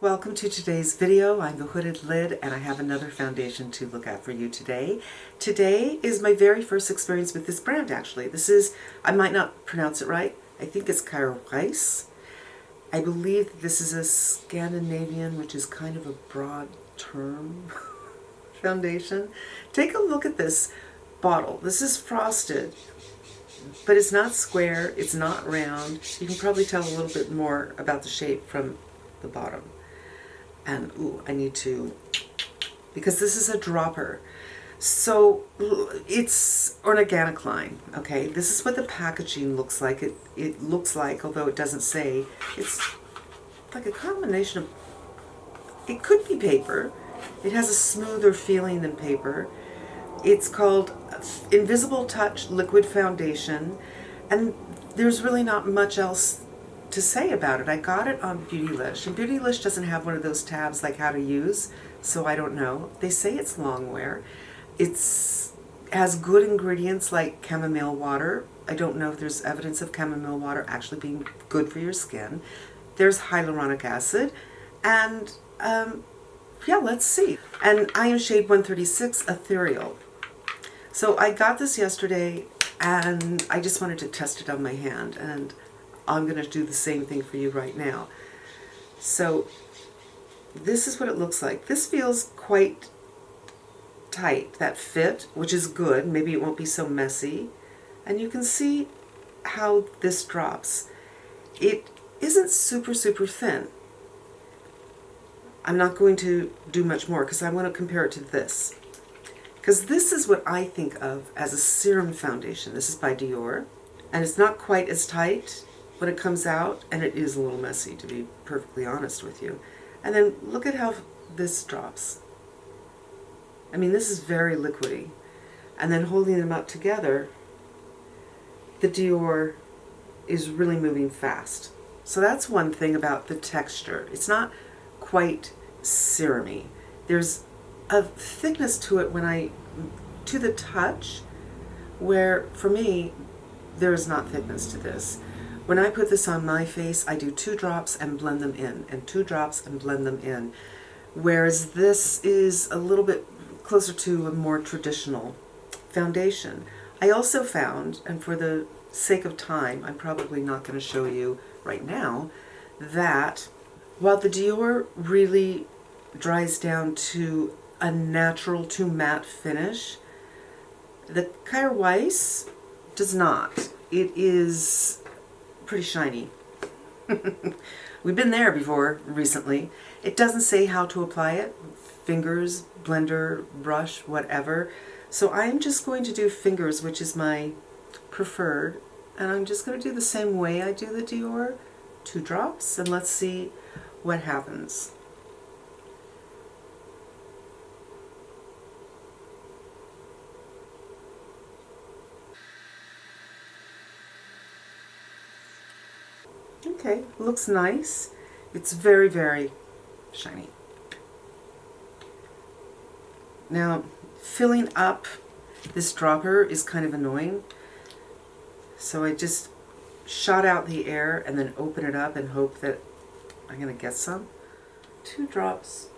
Welcome to today's video. I'm the Hooded Lid and I have another foundation to look at for you today. Today is my very first experience with this brand actually. This is, I might not pronounce it right, I think it's Kjaer Weis. I believe this is a Scandinavian, which is kind of a broad term, foundation. Take a look at this bottle. This is frosted, but it's not square, it's not round. You can probably tell a little bit more about the shape from the bottom. And ooh, I need to, because this is a dropper. So it's an organic line, okay? This is what the packaging looks like. It looks like, although it doesn't say, it's like a combination of, it could be paper. It has a smoother feeling than paper. It's called Invisible Touch Liquid Foundation, and there's really not much else to say about it. I got it on Beautylish, and Beautylish doesn't have one of those tabs like how to use, so I don't know. They say it's long wear. Has good ingredients like chamomile water. I don't know if there's evidence of chamomile water actually being good for your skin. There's hyaluronic acid, and yeah, let's see. And I am shade 136 Ethereal. So I got this yesterday, and I just wanted to test it on my hand, and I'm going to do the same thing for you right now. So this is what it looks like. This feels quite tight, that fit, which is good. Maybe it won't be so messy. And you can see how this drops. It isn't super thin. I'm not going to do much more because I want to compare it to this. Because this is what I think of as a serum foundation. This is by Dior. And it's not quite as tight when it comes out, and it is a little messy, to be perfectly honest with you. And then look at how this drops. I mean, this is very liquidy. And then holding them up together, the Dior is really moving fast. So that's one thing about the texture. It's not quite serum-y. There's a thickness to it to the touch, where for me, there's not thickness to this. When I put this on my face, I do 2 drops and blend them in, and 2 drops and blend them in. Whereas this is a little bit closer to a more traditional foundation. I also found, and for the sake of time, I'm probably not going to show you right now, that while the Dior really dries down to a natural to matte finish, the Kjaer Weis does not. It is pretty shiny. We've been there before recently. It doesn't say how to apply it. Fingers, blender, brush, whatever. So I'm just going to do fingers, which is my preferred. And I'm just going to do the same way I do the Dior. 2 drops, and let's see what happens. Okay, looks nice. It's very shiny. Now, filling up this dropper is kind of annoying. So I just shot out the air and then open it up and hope that I'm going to get some. 2 drops.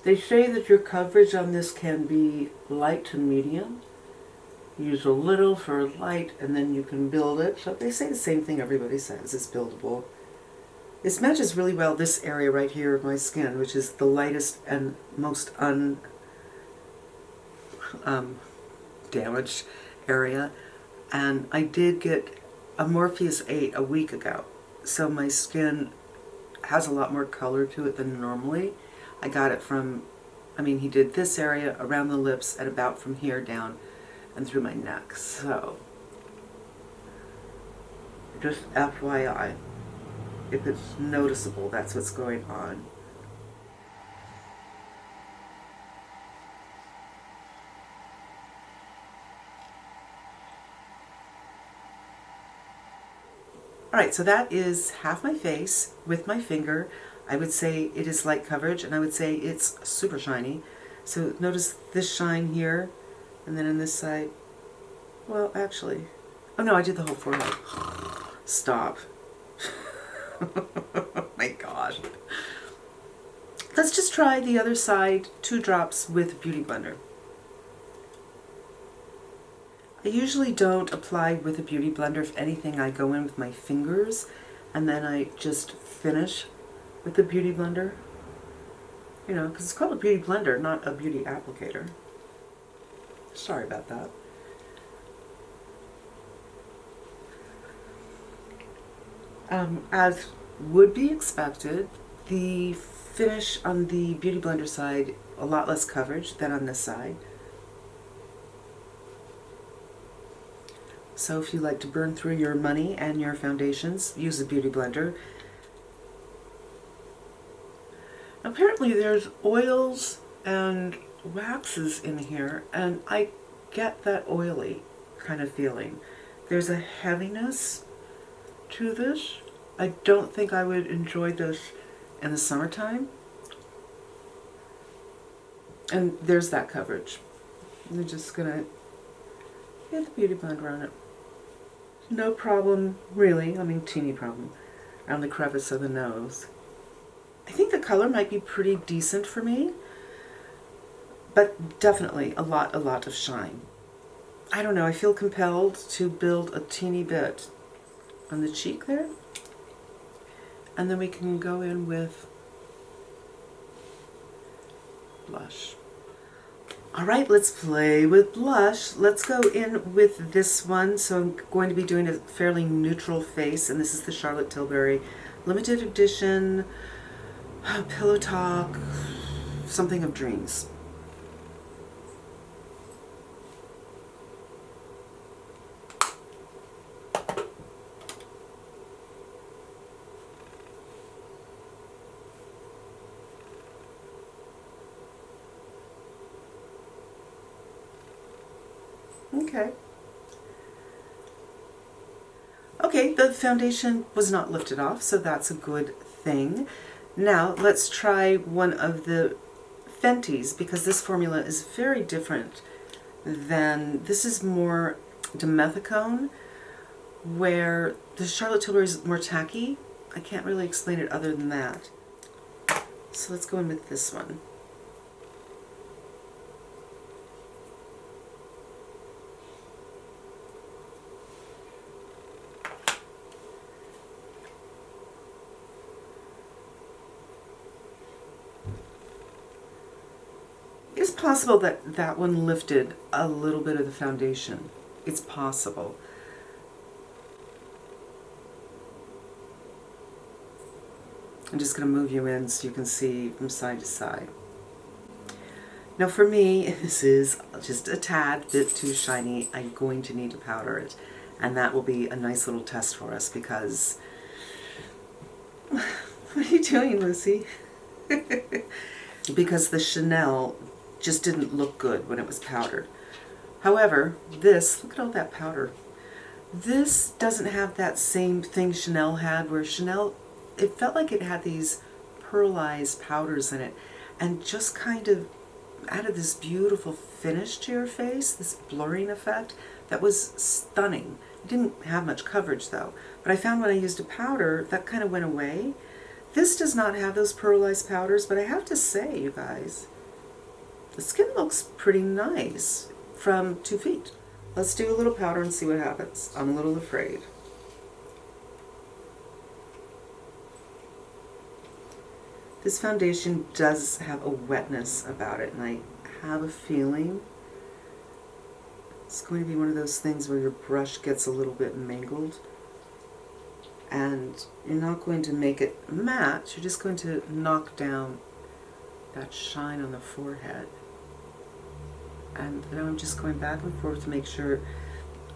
They say that your coverage on this can be light to medium. Use a little for light, and then you can build it. So they say the same thing everybody says, it's buildable. This matches really well this area right here of my skin, which is the lightest and most damaged area. And I did get a Morpheus 8 a week ago, so my skin has a lot more color to it than normally. I got it from, I mean, he did this area around the lips and about from here down and through my neck. So just FYI, if it's noticeable, that's what's going on. Alright, so that is half my face with my finger. I would say it is light coverage, and I would say it's super shiny. So notice this shine here, and then on this side, well, actually, oh no, I did the whole forehead. Stop. Oh my God. Let's just try the other side, 2 drops with Beauty Blender. I usually don't apply with a Beauty Blender. If anything, I go in with my fingers and then I just finish with the Beauty Blender. You know, because it's called a Beauty Blender, not a Beauty Applicator. Sorry about that. As would be expected, the finish on the Beauty Blender side, a lot less coverage than on this side. So if you like to burn through your money and your foundations, use a Beauty Blender. Apparently there's oils and waxes in here, and I get that oily kind of feeling. There's a heaviness to this. I don't think I would enjoy this in the summertime. And there's that coverage. I'm just gonna get the Beauty Blender on it. No problem, really. I mean, teeny problem around the crevice of the nose. I think the color might be pretty decent for me, but definitely a lot of shine. I don't know, I feel compelled to build a teeny bit on the cheek there. And then we can go in with blush. All right, let's play with blush. Let's go in with this one. So I'm going to be doing a fairly neutral face, and this is the Charlotte Tilbury limited edition Pillow Talk Something of Dreams. Okay, the foundation was not lifted off, so that's a good thing. Now let's try one of the Fenty's, because this formula is very different than, this is more dimethicone, where the Charlotte Tilbury is more tacky. I can't really explain it other than that. So let's go in with this one. It's possible that that one lifted a little bit of the foundation. It's possible. I'm just going to move you in so you can see from side to side. Now for me, this is just a tad bit too shiny. I'm going to need to powder it. And that will be a nice little test for us because... What are you doing, Lucy? Because the Chanel just didn't look good when it was powdered. However, this, look at all that powder. This doesn't have that same thing Chanel had, where Chanel, it felt like it had these pearlized powders in it and just kind of added this beautiful finish to your face, this blurring effect that was stunning. It didn't have much coverage though, but I found when I used a powder, that kind of went away. This does not have those pearlized powders, but I have to say, you guys, the skin looks pretty nice from 2 feet. Let's do a little powder and see what happens. I'm a little afraid. This foundation does have a wetness about it, and I have a feeling it's going to be one of those things where your brush gets a little bit mangled. And you're not going to make it matte, you're just going to knock down that shine on the forehead. And now I'm just going back and forth to make sure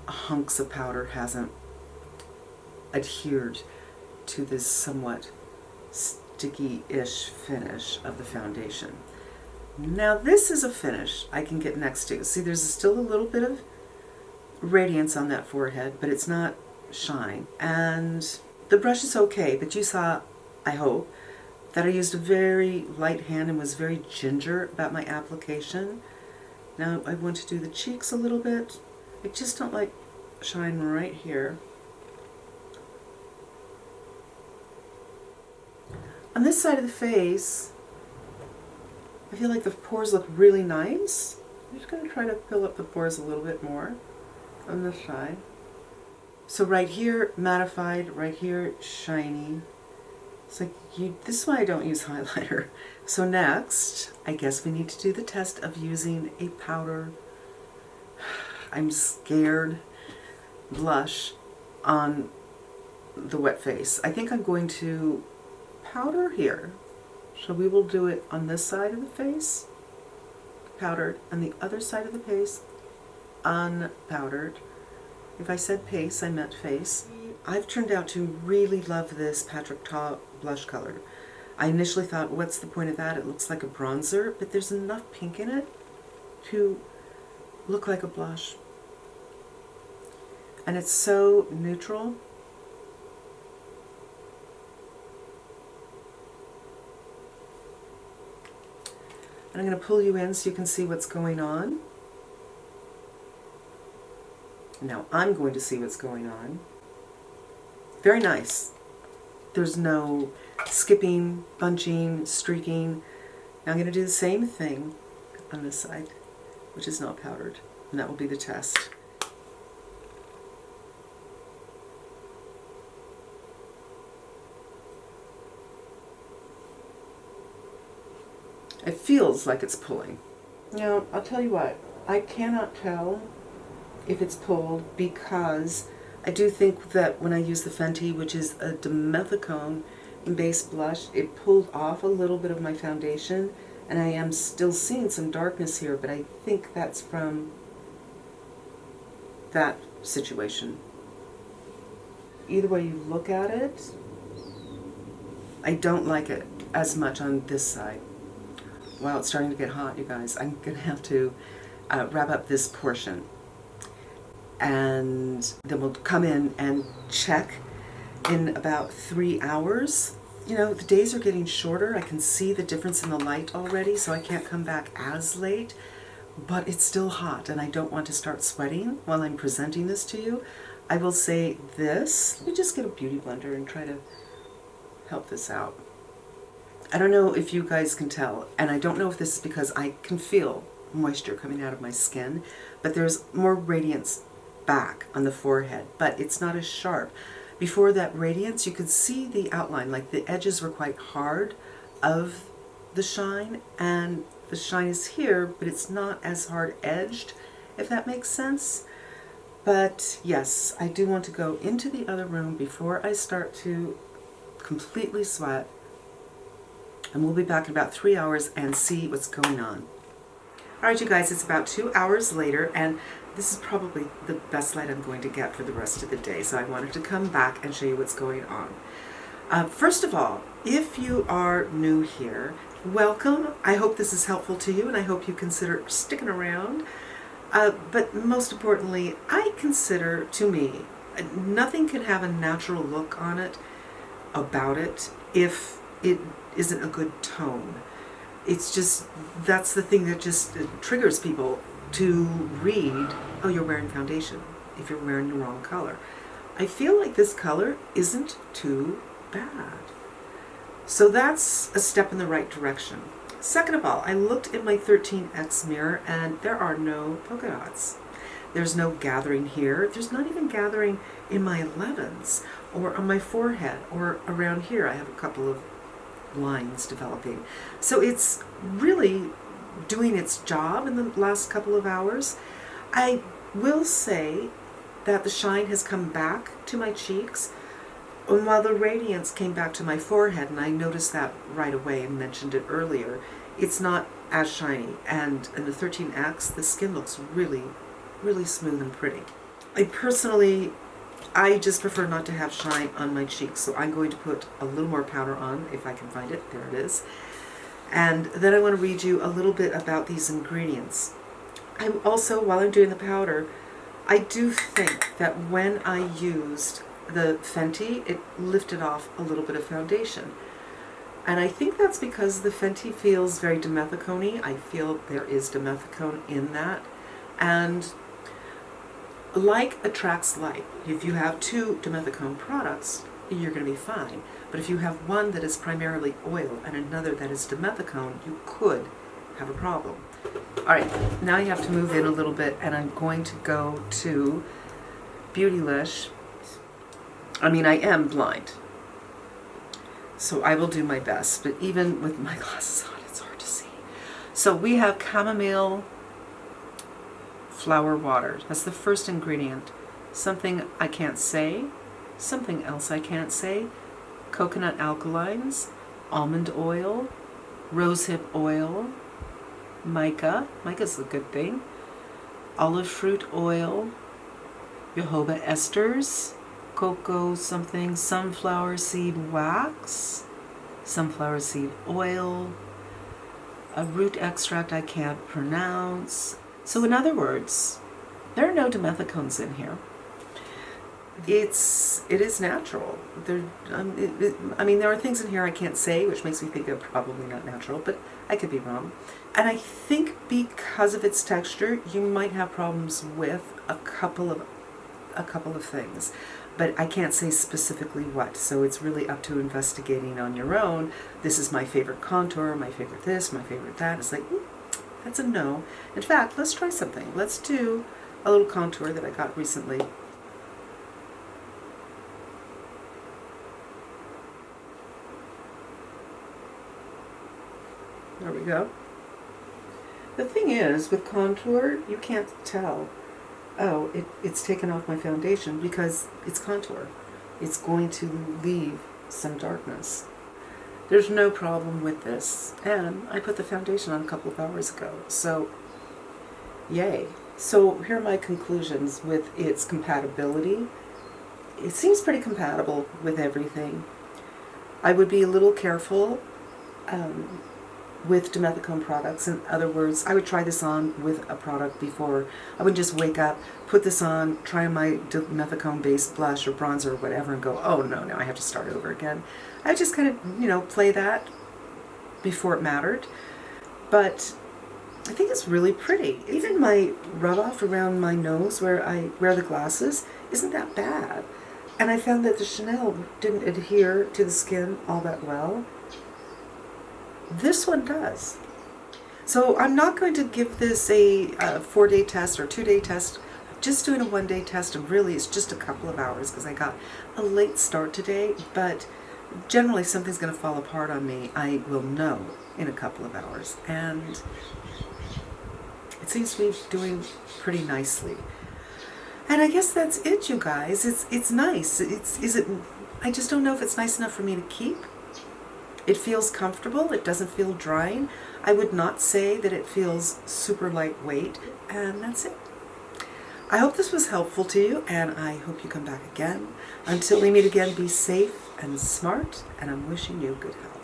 hunks of powder hasn't adhered to this somewhat sticky-ish finish of the foundation. Now this is a finish I can get next to. See, there's still a little bit of radiance on that forehead, but it's not shine. And the brush is okay, but you saw, I hope, that I used a very light hand and was very ginger about my application. Now I want to do the cheeks a little bit. I just don't like shine right here. On this side of the face, I feel like the pores look really nice. I'm just going to try to fill up the pores a little bit more on this side. So right here, mattified, right here, shiny. It's like, this is why I don't use highlighter. So next, I guess we need to do the test of using a powder, I'm scared, blush on the wet face. I think I'm going to powder here. So we will do it on this side of the face, powdered, on the other side of the face, unpowdered. If I said face, I meant face. I've turned out to really love this Patrick Ta blush color. I initially thought, what's the point of that? It looks like a bronzer, but there's enough pink in it to look like a blush. And it's so neutral. And I'm going to pull you in so you can see what's going on. Now I'm going to see what's going on. Very nice. There's no skipping, bunching, streaking. Now I'm going to do the same thing on this side, which is not powdered, and that will be the test. It feels like it's pulling. Now, I'll tell you what, I cannot tell if it's pulled because I do think that when I use the Fenty, which is a dimethicone base blush, it pulled off a little bit of my foundation, and I am still seeing some darkness here, but I think that's from that situation. Either way you look at it, I don't like it as much on this side. Wow, it's starting to get hot, you guys. I'm going to have to wrap up this portion. And then we'll come in and check in about 3 hours. You know, the days are getting shorter. I can see the difference in the light already, so I can't come back as late. But it's still hot, and I don't want to start sweating while I'm presenting this to you. I will say this. Let me just get a beauty blender and try to help this out. I don't know if you guys can tell, and I don't know if this is because I can feel moisture coming out of my skin, but there's more radiance back on the forehead, but it's not as sharp. Before that radiance, you could see the outline, like the edges were quite hard of the shine, and the shine is here, but it's not as hard edged, if that makes sense. But yes, I do want to go into the other room before I start to completely sweat, and we'll be back in about 3 hours and see what's going on. All right, you guys, it's about 2 hours later, and this is probably the best light I'm going to get for the rest of the day, so I wanted to come back and show you what's going on. First of all, if you are new here, welcome. I hope this is helpful to you, and I hope you consider sticking around. But most importantly, I consider, to me, nothing can have a natural look on it, about it, if it isn't a good tone. It's just, that's the thing that just triggers people to read, oh, you're wearing foundation, if you're wearing the wrong color. I feel like this color isn't too bad. So that's a step in the right direction. Second of all, I looked in my 13X mirror and there are no polka dots. There's no gathering here. There's not even gathering in my 11s or on my forehead or around here. I have a couple of lines developing. So it's really doing its job in the last couple of hours. I will say that the shine has come back to my cheeks, and while the radiance came back to my forehead, and I noticed that right away and mentioned it earlier, it's not as shiny. And in the 13X, the skin looks really, really smooth and pretty. I just prefer not to have shine on my cheeks, so I'm going to put a little more powder on, if I can find it. There it is. And then I want to read you a little bit about these ingredients. I'm also, while I'm doing the powder, I do think that when I used the Fenty, it lifted off a little bit of foundation. And I think that's because the Fenty feels very dimethicone-y. I feel there is dimethicone in that. And like attracts like. If you have 2 dimethicone products, you're going to be fine. But if you have one that is primarily oil and another that is dimethicone, you could have a problem. All right, now you have to move in a little bit, and I'm going to go to Beautylish. I mean, I am blind, so I will do my best, but even with my glasses on, it's hard to see. So we have chamomile flower water. That's the first ingredient. Something I can't say, something else I can't say, coconut alkalines, almond oil, rosehip oil, mica, mica's a good thing, olive fruit oil, jojoba esters, cocoa something, sunflower seed wax, sunflower seed oil, a root extract I can't pronounce. So in other words, there are no dimethicones in here. It is natural. I mean, there are things in here I can't say, which makes me think they're probably not natural, but I could be wrong. And I think because of its texture, you might have problems with a couple of things, but I can't say specifically what. So it's really up to investigating on your own. This is my favorite contour, my favorite this, my favorite that. It's like, that's a no. In fact, let's try something. Let's do a little contour that I got recently. There we go. The thing is, with contour, you can't tell, oh, it's taken off my foundation because it's contour. It's going to leave some darkness. There's no problem with this. And I put the foundation on a couple of hours ago, so yay. So here are my conclusions with its compatibility. It seems pretty compatible with everything. I would be a little careful with dimethicone products. In other words, I would try this on with a product before. I wouldn't just wake up, put this on, try my dimethicone based blush or bronzer or whatever and go, oh no, now I have to start over again. I would just kind of, play that before it mattered. But I think it's really pretty. Even my rub off around my nose where I wear the glasses isn't that bad. And I found that the Chanel didn't adhere to the skin all that well. This one does. So I'm not going to give this a 4-day test or 2-day test. I'm just doing a 1-day test, and really it's just a couple of hours because I got a late start today, but generally something's going to fall apart on me. I will know in a couple of hours, and it seems to be doing pretty nicely. And I guess that's it, you guys. It's nice. I just don't know if it's nice enough for me to keep. It feels comfortable. It doesn't feel drying. I would not say that it feels super lightweight, and that's it. I hope this was helpful to you, and I hope you come back again. Until we meet again, be safe and smart, and I'm wishing you good health.